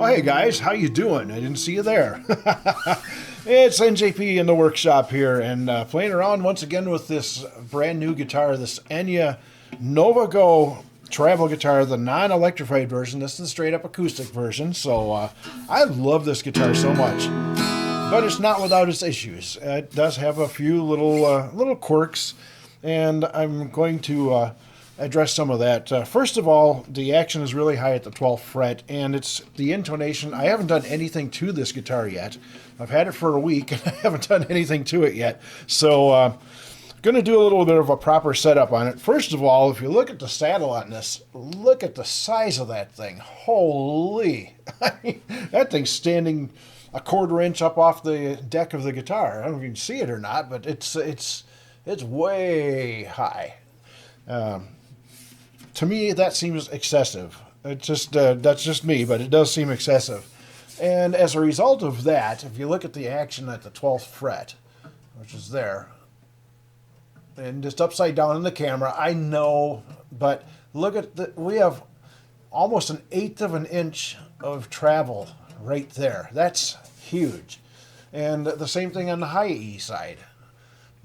hey guys, how you doing? I didn't see you there. It's NJP in the workshop here, and playing around once again with this brand new guitar, this Enya NovaGo travel guitar, the non-electrified version. This is the straight up acoustic version, so I love this guitar so much. But it's not without its issues. It does have a few little quirks, and I'm going to address some of that. First of all, the action is really high at the 12th fret, and it's the intonation. I haven't done anything to this guitar yet. I've had it for a week, and I haven't done anything to it yet. So going to do a little bit of a proper setup on it. First of all, if you look at the saddle on this, look at the size of that thing. Holy! I mean, that thing's standing a quarter inch up off the deck of the guitar. I don't know if you can see it or not, but it's way high. To me, that seems excessive. It's just that's just me, but it does seem excessive. And as a result of that, if you look at the action at the 12th fret, which is there, and just upside down in the camera, I know, but look at we have almost 1/8 of an inch of travel right there. That's huge. And the same thing on the high E side.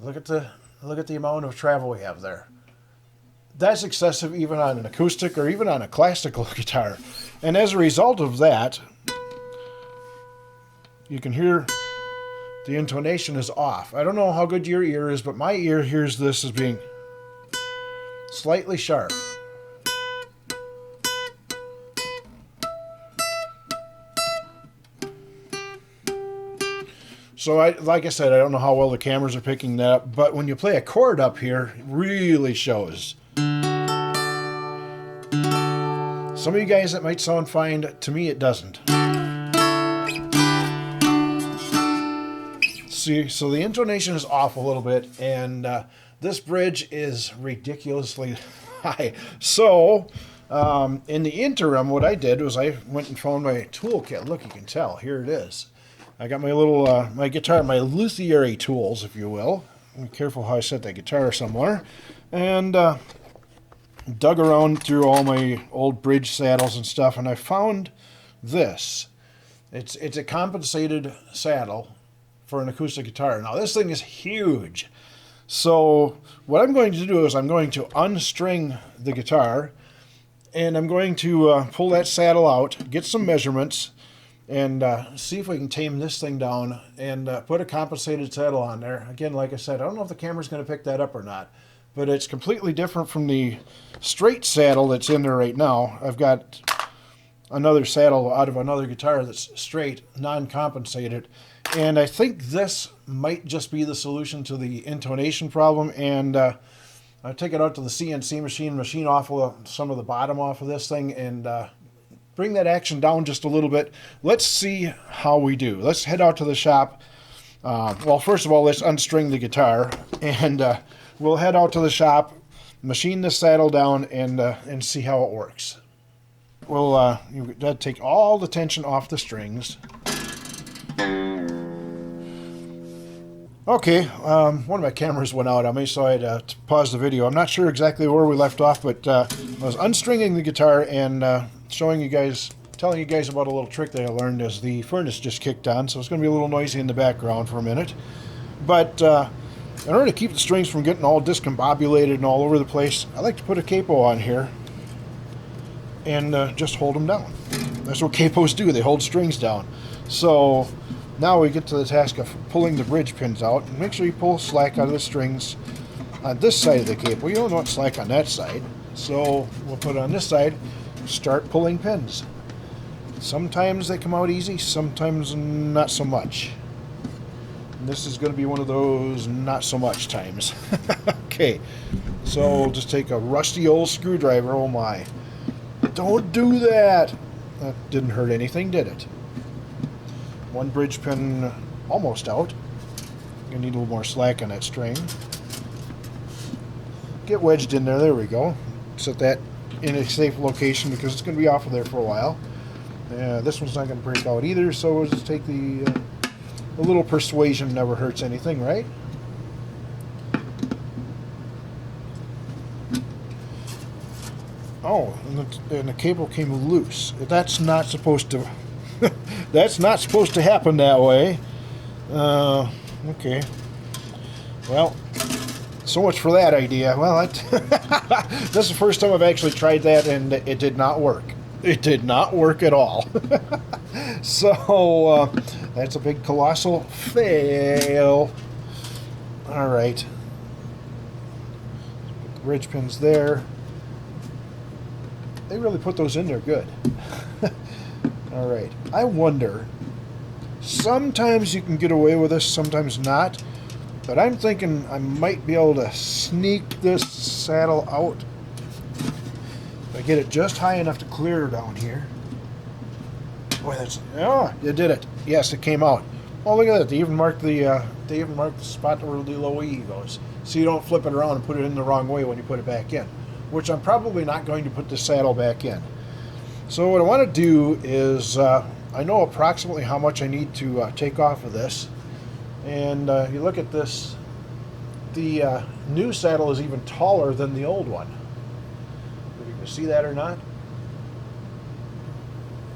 Look at the amount of travel we have there. That's excessive even on an acoustic or even on a classical guitar. And as a result of that, you can hear the intonation is off. I don't know how good your ear is, but my ear hears this as being slightly sharp. So like I said, I don't know how well the cameras are picking that up, but when you play a chord up here, it really shows. Some of you guys, that might sound fine. To me, it doesn't. See, so the intonation is off a little bit, and this bridge is ridiculously high. So, in the interim, what I did was I went and found my toolkit. Look, you can tell. Here it is. I got my little, my guitar, my luthier tools, if you will. Be careful how I set that guitar somewhere. And dug around through all my old bridge saddles and stuff, and I found this. It's a compensated saddle for an acoustic guitar. Now, this thing is huge. So what I'm going to do is I'm going to unstring the guitar, and I'm going to pull that saddle out, get some measurements, and see if we can tame this thing down and put a compensated saddle on there. Again, like I said, I don't know if the camera's going to pick that up or not, but it's completely different from the straight saddle that's in there right now. I've got another saddle out of another guitar that's straight, non-compensated, and I think this might just be the solution to the intonation problem. And I take it out to the CNC machine off some of the bottom off of this thing, and bring that action down just a little bit. Let's see how we do. Let's head out to the shop. Well, first of all, let's unstring the guitar, and we'll head out to the shop, machine the saddle down, and see how it works. We'll take all the tension off the strings. Okay, one of my cameras went out on me, so I had to pause the video. I'm not sure exactly where we left off, but I was unstringing the guitar and telling you guys about a little trick that I learned as the furnace just kicked on, so it's going to be a little noisy in the background for a minute. But in order to keep the strings from getting all discombobulated and all over the place, I like to put a capo on here and just hold them down. That's what capos do, they hold strings down. So now we get to the task of pulling the bridge pins out. And make sure you pull slack out of the strings on this side of the capo. You don't want slack on that side. So we'll put it on this side, start pulling pins. Sometimes they come out easy, sometimes not so much. And this is going to be one of those not so much times. Okay, so we'll just take a rusty old screwdriver. Oh my. Don't do that! That didn't hurt anything, did it? One bridge pin almost out. You need a little more slack on that string. Get wedged in there. There we go. Set that in a safe location because it's going to be off of there for a while. This one's not going to break out either, so we'll just take a little persuasion never hurts anything, right? Oh, and the cable came loose. That's not supposed to That's not supposed to happen that way. Okay. Well, so much for that idea. Well, this is the first time I've actually tried that, and it did not work. It did not work at all. So, that's a big colossal fail. All right. Put the bridge pins there. They really put those in there good. All right. I wonder, sometimes you can get away with this, sometimes not. But I'm thinking I might be able to sneak this saddle out. If I get it just high enough to clear down here. Boy, that's, oh, it did it. Yes, it came out. Oh, look at that. They even marked the spot where the low E goes, so you don't flip it around and put it in the wrong way when you put it back in. Which I'm probably not going to put the saddle back in. So what I want to do is, I know approximately how much I need to take off of this. And you look at this, the new saddle is even taller than the old one. If you can see that or not.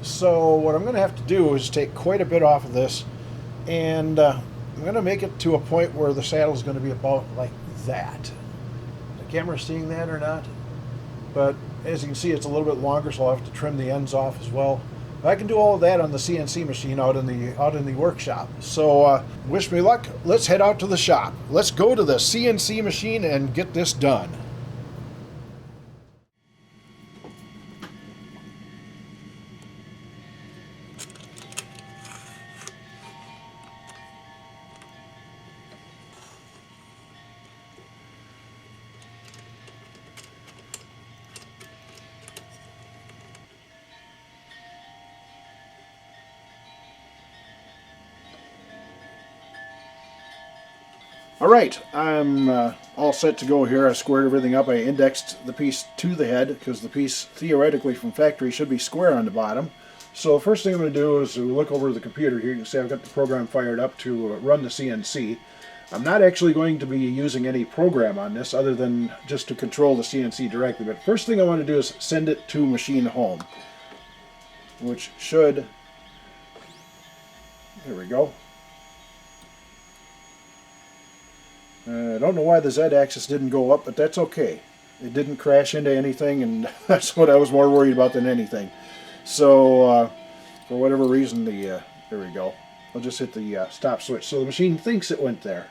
So what I'm going to have to do is take quite a bit off of this, and I'm going to make it to a point where the saddle is going to be about like that. The camera seeing that or not? But as you can see, it's a little bit longer, so I'll have to trim the ends off as well. I can do all of that on the CNC machine out in the workshop. So wish me luck. Let's head out to the shop. Let's go to the CNC machine and get this done. All right, I'm all set to go here. I squared everything up. I indexed the piece to the head because the piece theoretically from factory should be square on the bottom. So the first thing I'm going to do is look over the computer here. You can see I've got the program fired up to run the CNC. I'm not actually going to be using any program on this other than just to control the CNC directly. But first thing I want to do is send it to machine home, which should, there we go. I don't know why the Z-axis didn't go up, but that's okay. It didn't crash into anything, and that's what I was more worried about than anything. So, for whatever reason, there we go. I'll just hit the stop switch. So the machine thinks it went there.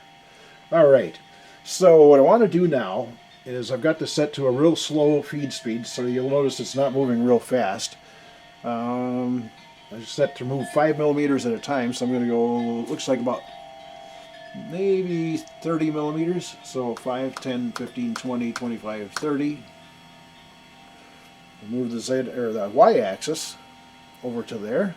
Alright, so what I want to do now is I've got this set to a real slow feed speed, so you'll notice it's not moving real fast. I set to move 5 millimeters at a time, so I'm going to go, looks like about maybe 30 millimeters, so 5, 10, 15, 20, 25, 30. Move the Z or the Y-axis over to there,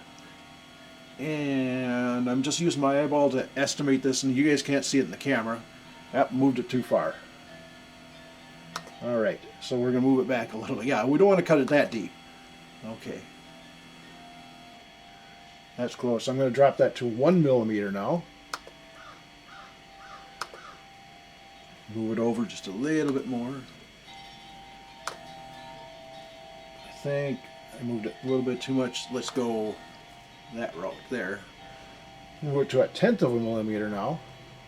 and I'm just using my eyeball to estimate this, and you guys can't see it in the camera. Yep, moved it too far. All right, so we're going to move it back a little bit. Yeah, we don't want to cut it that deep. Okay, that's close. I'm going to drop that to 1 millimeter now. Move it over just a little bit more. I think I moved it a little bit too much. Let's go that route there. Move it to 1/10 of a millimeter now.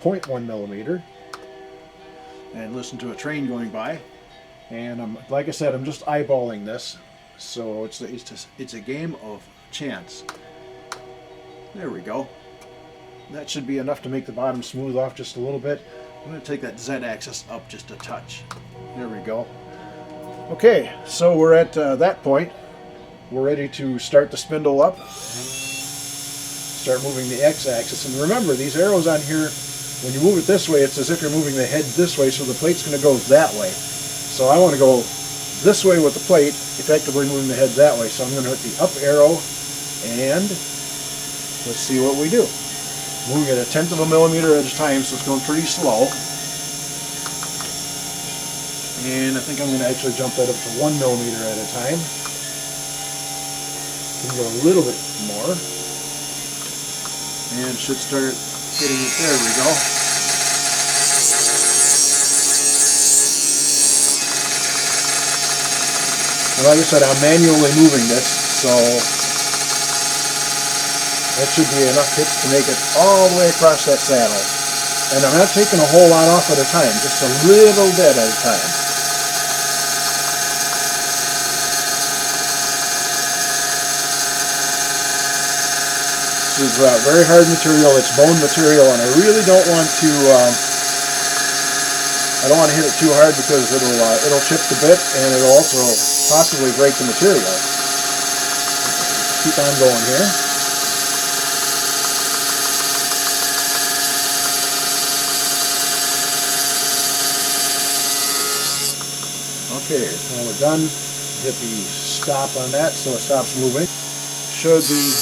0.1 millimeter. And listen to a train going by. And like I said, I'm just eyeballing this. So it's a game of chance. There we go. That should be enough to make the bottom smooth off just a little bit. I'm going to take that Z-axis up just a touch. There we go. Okay, so we're at that point. We're ready to start the spindle up. Start moving the X-axis. And remember, these arrows on here, when you move it this way, it's as if you're moving the head this way, so the plate's going to go that way. So I want to go this way with the plate, effectively moving the head that way. So I'm going to hit the up arrow, and let's see what we do. Moving at 1/10 of a millimeter at a time, so it's going pretty slow. And I think I'm going to actually jump that up to 1 millimeter at a time. Can go a little bit more. And should start hitting it. There we go. And like I said, I'm manually moving this, so That should be enough pitch to make it all the way across that saddle. And I'm not taking a whole lot off at a time, just a little bit at a time. This is very hard material. It's bone material, and I really don't want to. I don't want to hit it too hard because it'll chip the bit, and it'll also possibly break the material. Keep on going here. Okay, so we're done. Hit the stop on that so it stops moving. Should be.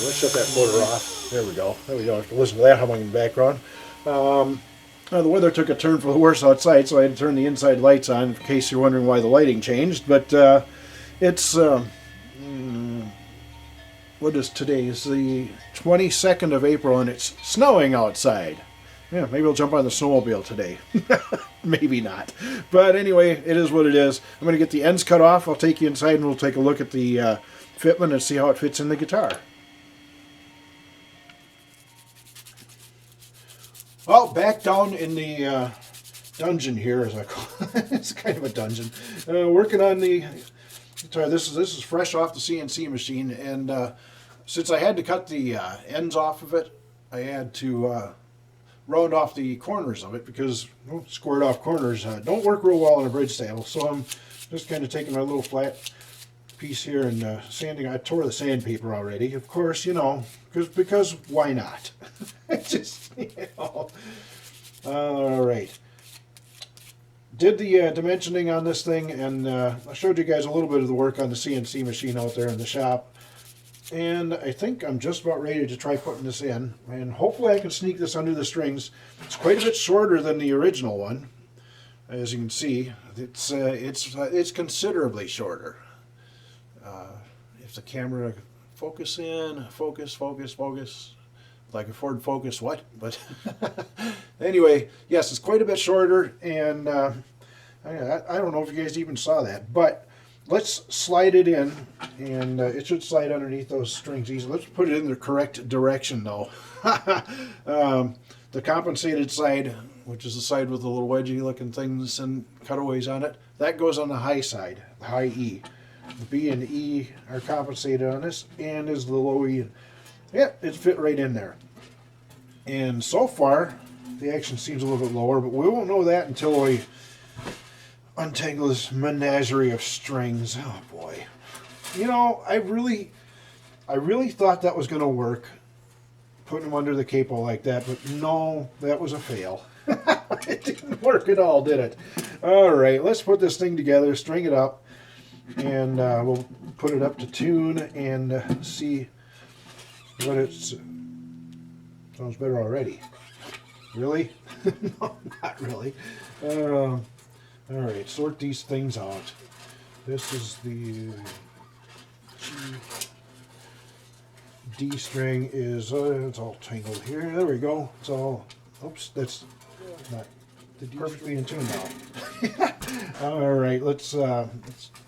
Let's shut that motor off. There we go. There we go. I have to listen to that humming in the background. The weather took a turn for the worse outside, so I had to turn the inside lights on in case you're wondering why the lighting changed. But it's, what is today? It's the 22nd of April, and it's snowing outside. Yeah, maybe I'll jump on the snowmobile today. Maybe not. But anyway, it is what it is. I'm going to get the ends cut off. I'll take you inside, and we'll take a look at the fitment and see how it fits in the guitar. Well, back down in the dungeon here, as I call it. It's kind of a dungeon. Working on the guitar. This is fresh off the CNC machine, and since I had to cut the ends off of it, I had to round off the corners of it because squared off corners don't work real well on a bridge saddle. So I'm just kind of taking my little flat piece here and sanding. I tore the sandpaper already, of course, you know, because why not? Just, you know. All right. Did the dimensioning on this thing, and I showed you guys a little bit of the work on the CNC machine out there in the shop. And I think I'm just about ready to try putting this in, and hopefully I can sneak this under the strings. It's quite a bit shorter than the original one, as you can see. It's considerably shorter. If the camera focus, like a Ford Focus, what? But anyway, yes, it's quite a bit shorter, and I don't know if you guys even saw that, but let's slide it in, and it should slide underneath those strings easily. Let's put it in the correct direction, though. The compensated side, which is the side with the little wedgy-looking things and cutaways on it, that goes on the high side, the high E. The B and E are compensated on this, and is the low E. Yeah, it fit right in there. And so far, the action seems a little bit lower, but we won't know that until we untangle this menagerie of strings. Oh boy. You know, I really thought that was going to work, putting them under the capo like that, but no, that was a fail. It didn't work at all, did it? All right, let's put this thing together, string it up, and we'll put it up to tune and see what it's. Sounds better already. Really? No, not really. All right, sort these things out. This is the D string is it's all tangled here. There we go. It's all. Oops, that's not perfectly in tune now. All right, let's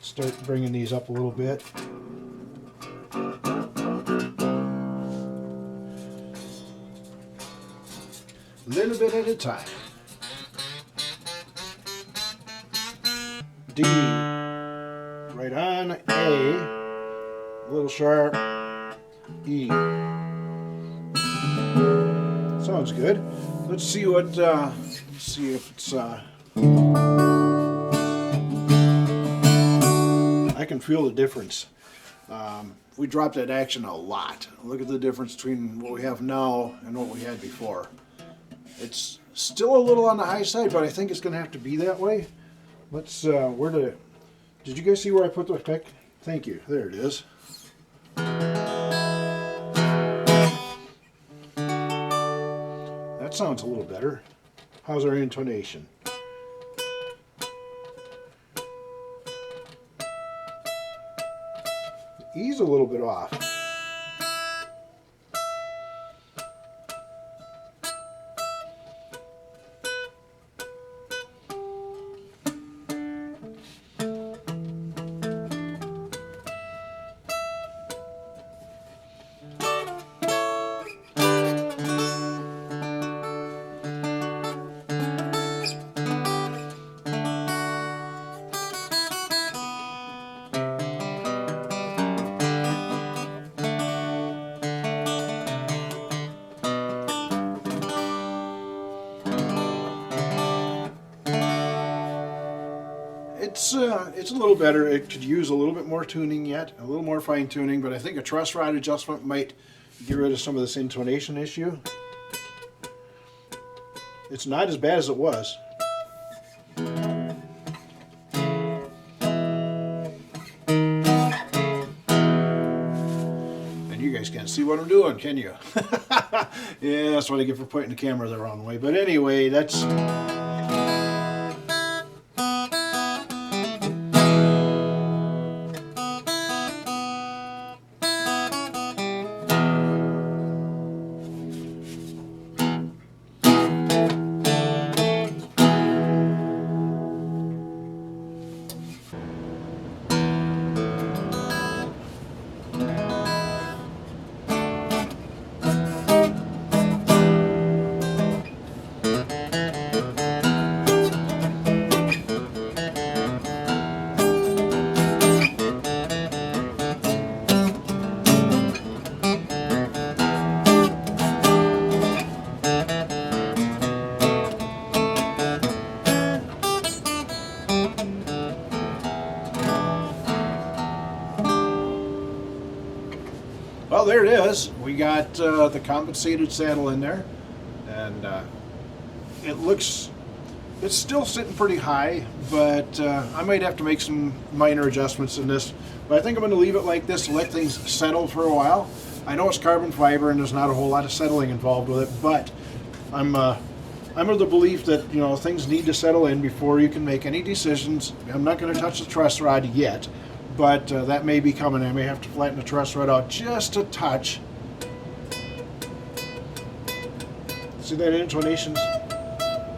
start bringing these up a little bit. A little bit at a time. D, right on, A, a little sharp, E. Sounds good. Let's see what, let's see if it's, I can feel the difference. We dropped that action a lot. Look at the difference between what we have now and what we had before. It's still a little on the high side, but I think it's going to have to be that way. Let's, did you guys see where I put the pick? Thank you. There it is. That sounds a little better. How's our intonation? E's a little bit off. It's a little better. It could use a little bit more tuning yet, a little more fine tuning, but I think a truss rod adjustment might get rid of some of this intonation issue. It's not as bad as it was. And you guys can't see what I'm doing, can you? Yeah, that's what I get for pointing the camera the wrong way. But anyway, that's... Well, there it is. We got the compensated saddle in there, and it's still sitting pretty high, but I might have to make some minor adjustments in this. But I think I'm going to leave it like this to let things settle for a while. I know it's carbon fiber and there's not a whole lot of settling involved with it, but I'm of the belief that, you know, things need to settle in before you can make any decisions. I'm not going to touch the truss rod yet, but that may be coming. I may have to flatten the truss rod out just a touch. See that intonation's,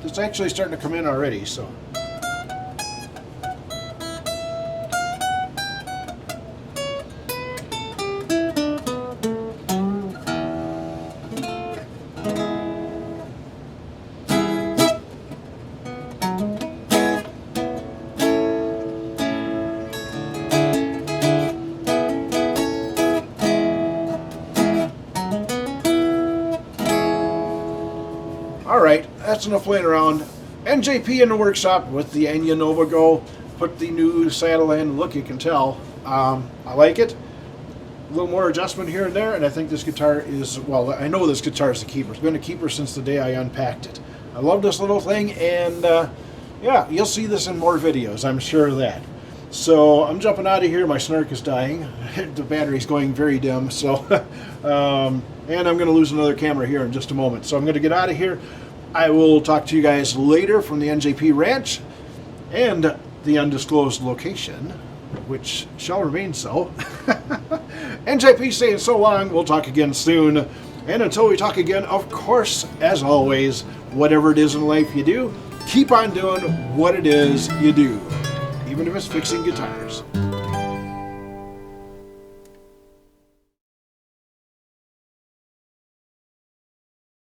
it's actually starting to come in already, so. Alright, that's enough playing around. NJP in the workshop with the Enya NovaGo. Put the new saddle in. Look, you can tell. I like it. A little more adjustment here and there, and I think this guitar is, well, I know this guitar is a keeper. It's been a keeper since the day I unpacked it. I love this little thing, and yeah, you'll see this in more videos, I'm sure of that. So I'm jumping out of here. My snark is dying. The battery's going very dim, so and I'm going to lose another camera here in just a moment. So I'm going to get out of here. I will talk to you guys later from the NJP Ranch and the undisclosed location, which shall remain so. NJP saying so long. We'll talk again soon. And until we talk again, of course, as always, whatever it is in life you do, keep on doing what it is you do, even if it's fixing guitars.